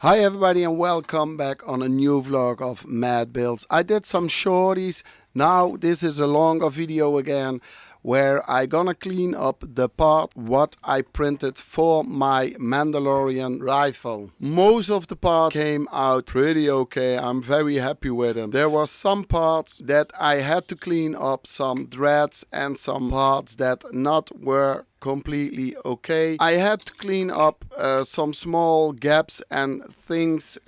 Hi everybody and welcome back on a new vlog of Mad Builds. I did some shorties. Now this is a longer video again where I gonna clean up the part what I printed for my Mandalorian rifle. Most of the part came out pretty okay. I'm very happy with them. There was some parts that I had to clean up, some threads and some parts that not were completely okay. I had to clean up some small gaps and things,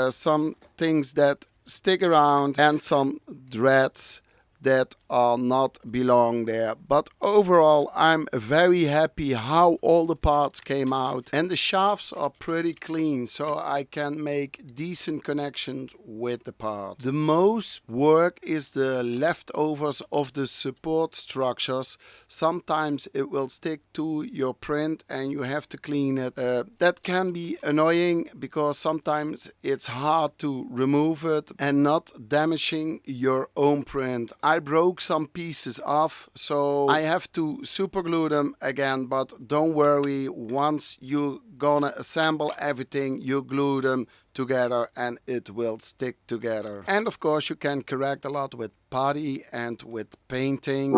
some things that stick around and some threads that are not belong there. But overall I'm very happy how all the parts came out, and the shafts are pretty clean, so I can make decent connections with the parts. The most work is the leftovers of the support structures. Sometimes it will stick to your print and you have to clean it. That can be annoying because sometimes it's hard to remove it and not damaging your own print. I broke some pieces off, so I have to super glue them again, but don't worry, once you're gonna assemble everything, you glue them together and it will stick together. And of course you can correct a lot with putty and with painting.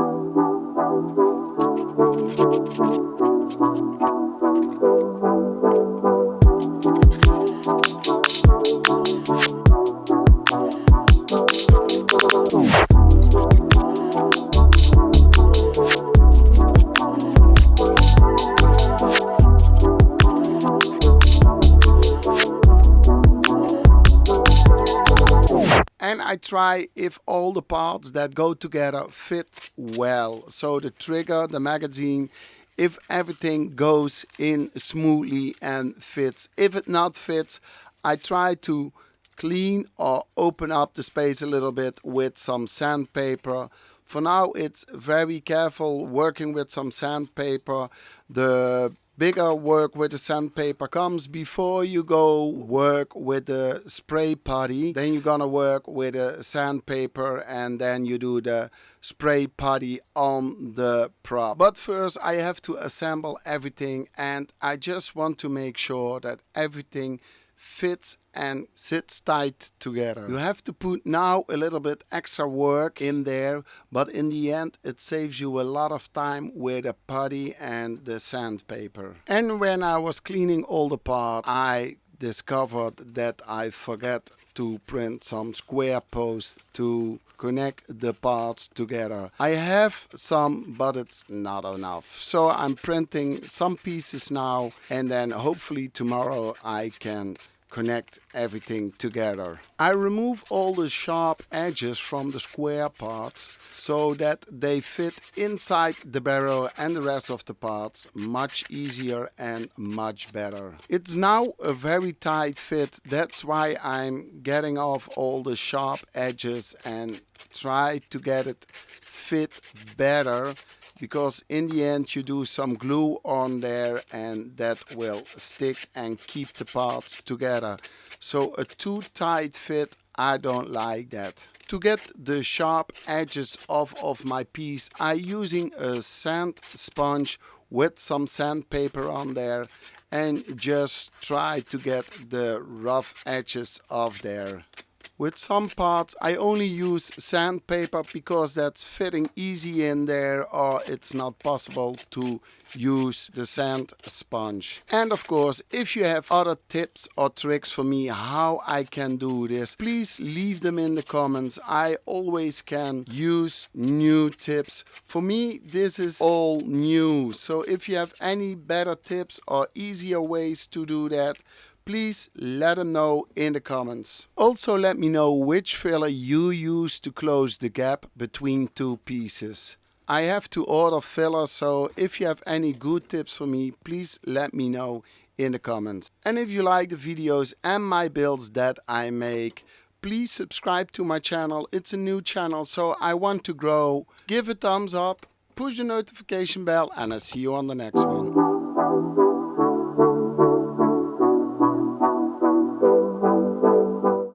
And I try if all the parts that go together fit well. So the trigger, the magazine, if everything goes in smoothly and fits. If it not fits, I try to clean or open up the space a little bit with some sandpaper. For now it's very careful working with some sandpaper. The bigger work with the sandpaper comes before you go work with the spray putty. Then you're gonna work with the sandpaper and then you do the spray putty on the prop. But first I have to assemble everything, and I just want to make sure that everything fits and sits tight together. You have to put now a little bit extra work in there, but in the end it saves you a lot of time with the putty and the sandpaper. And when I was cleaning all the parts, I discovered that I forgot to print some square posts to connect the parts together. I have some, but it's not enough. So I'm printing some pieces now, and then hopefully tomorrow I can connect everything together. I remove all the sharp edges from the square parts so that they fit inside the barrel and the rest of the parts much easier and much better. It's now a very tight fit. That's why I'm getting off all the sharp edges and try to get it fit better, because in the end you do some glue on there and that will stick and keep the parts together. So a too tight fit, I don't like that. To get the sharp edges off of my piece, I'm using a sand sponge with some sandpaper on there and just try to get the rough edges off there. With some parts I only use sandpaper because that's fitting easy in there, or it's not possible to use the sand sponge. And of course, if you have other tips or tricks for me how I can do this, please leave them in the comments. I always can use new tips. For me this is all new, so if you have any better tips or easier ways to do that, please let them know in the comments. Also let me know which filler you use to close the gap between two pieces. I have to order filler, so if you have any good tips for me, please let me know in the comments. And if you like the videos and my builds that I make, please subscribe to my channel. It's a new channel, so I want to grow. Give a thumbs up, push the notification bell, and I'll see you on the next one.